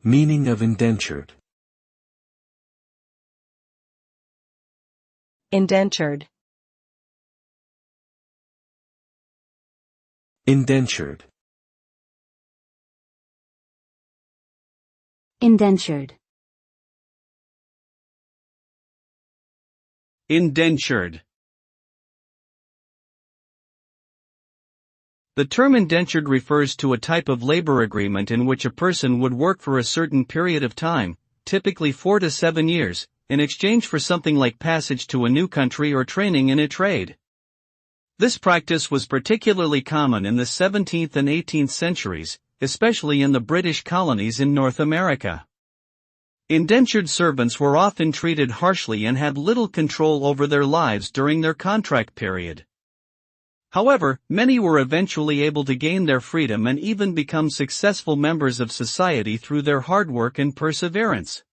Meaning of indentured. Indentured. Indentured. Indentured. Indentured. The term indentured refers to a type of labor agreement in which a person would work for a certain period of time, typically 4 to 7 years, in exchange for something like passage to a new country or training in a trade. This practice was particularly common in the 17th and 18th centuries, especially in the British colonies in North America. Indentured servants were often treated harshly and had little control over their lives during their contract period. However, many were eventually able to gain their freedom and even become successful members of society through their hard work and perseverance.